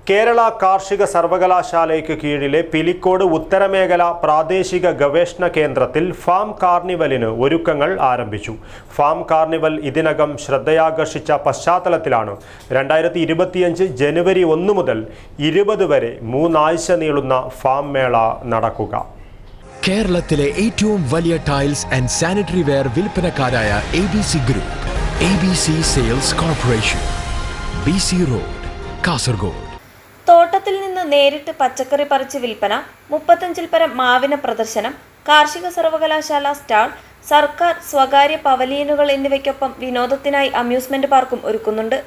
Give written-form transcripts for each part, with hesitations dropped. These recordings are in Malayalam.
കേരള കാർഷിക സർവകലാശാലയ്ക്ക് കീഴിലെ പിലിക്കോട് ഉത്തരമേഖല പ്രാദേശിക ഗവേഷണ കേന്ദ്രത്തിൽ ഫാം കാർണിവലിന് ഒരുക്കങ്ങൾ ആരംഭിച്ചു. ഫാം കാർണിവൽ ഇതിനകം ശ്രദ്ധയാകർഷിച്ച പശ്ചാത്തലത്തിലാണ് 2025 ജനുവരി 1 മുതൽ 20 വരെ 3 ആഴ്ച നീളുന്ന ഫാം മേള നടക്കുക. കേരളത്തിലെ ഏറ്റവും വലിയ ടൈൽസ് ആൻഡ് സാനിറ്ററി വെയർ വിൽപ്പനക്കാരായ ABC group, ABC sales corporation, BC road, Kasaragod. തോട്ടത്തിൽ നിന്ന് നേരിട്ട് പച്ചക്കറി പറിച്ച് വിൽപ്പന, 35-ൽ പരം മാവിന പ്രദർശനം, കാർഷിക സർവകലാശാല സ്റ്റാൾ, സർക്കാർ സ്വകാര്യ പവലിയനുകൾ എന്നിവയ്ക്കൊപ്പം വിനോദത്തിനായി അമ്യൂസ്മെന്റ് പാർക്കും ഒരുക്കുന്നുണ്ട്.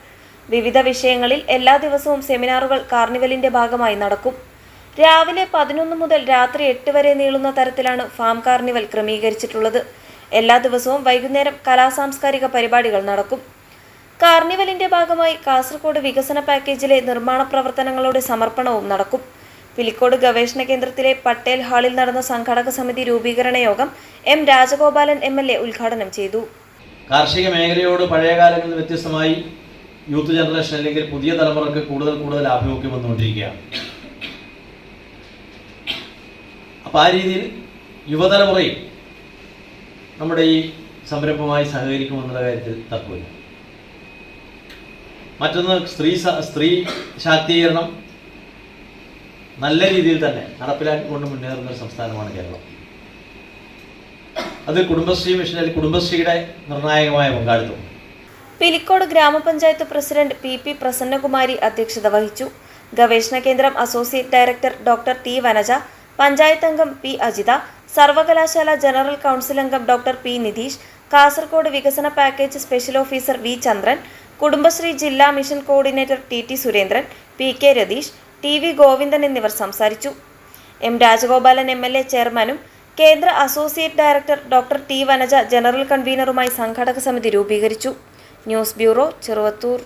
വിവിധ വിഷയങ്ങളിൽ എല്ലാ ദിവസവും സെമിനാറുകൾ കാർണിവലിന്റെ ഭാഗമായി നടക്കും. രാവിലെ 11 മുതൽ രാത്രി 8 വരെ നീളുന്ന തരത്തിലാണ് ഫാം കാർണിവൽ ക്രമീകരിച്ചിട്ടുള്ളത്. എല്ലാ ദിവസവും വൈകുന്നേരം കലാസാംസ്കാരിക പരിപാടികൾ നടക്കും. കാർണിവലിന്റെ ഭാഗമായി കാസർഗോഡ് വികസന പാക്കേജിലെ നിർമ്മാണ പ്രവർത്തനങ്ങളുടെ സമർപ്പണവും നടക്കും. പിലിക്കോട് ഗവേഷണ കേന്ദ്രത്തിലെ പട്ടേൽ ഹാളിൽ നടന്ന സംഘാടക സമിതി രൂപീകരണ യോഗം M. രാജഗോപാലൻ MLA ഉദ്ഘാടനം ചെയ്തു. കാർഷിക മേഖലയോട് പഴയ കാലങ്ങളിൽ വ്യത്യസ്തമായി യൂത്ത് ജനറേഷൻ അല്ലെങ്കിൽ പുതിയ തലമുറക്ക് കൂടുതൽ ആഭിമുഖ്യം വന്നുകൊണ്ടിരിക്കുകയാണ്. അപ്പോൾ ആ രീതിയിൽ യുവതലമുറയും നമ്മുടെ ഈ സംരംഭവുമായി സഹകരിക്കുമെന്നുള്ള കാര്യത്തിൽ തർക്കമില്ല. മറ്റൊന്ന് സ്ത്രീ ശാക്തീകരണം നല്ല രീതിയിൽ തന്നെ നടപ്പിലാക്കിക്കൊണ്ട് മുന്നേറുന്ന ഒരു സംസ്ഥാനമാണ് കേരളം. അത് കുടുംബശ്രീ മിഷനിൽ കുടുംബശ്രീയുടെ നിർണായകമായ പങ്കാളിത്തം. പിലിക്കോട് ഗ്രാമപഞ്ചായത്ത് പ്രസിഡന്റ് PP പ്രസന്നകുമാരി അധ്യക്ഷത വഹിച്ചു. ഗവേഷണ കേന്ദ്രം associate director doctor T. Vanaja, panchayat അംഗം P. അജിത, സർവകലാശാല ജനറൽ കൗൺസിൽ അംഗം ഡോക്ടർ P. നിതീഷ്, കാസർഗോഡ് വികസന package special officer V. Chandran, Kudumbashree ജില്ലാ mission coordinator TT Surendran, PK Ratheesh, TV Govindan എന്നിവർ സംസാരിച്ചു. M. രാജഗോപാലൻ MLA ചെയർമാനും കേന്ദ്ര associate director doctor T. Vanaja general കൺവീനറുമായി സംഘാടക സമിതി രൂപീകരിച്ചു. News bureau, Cheruvathur.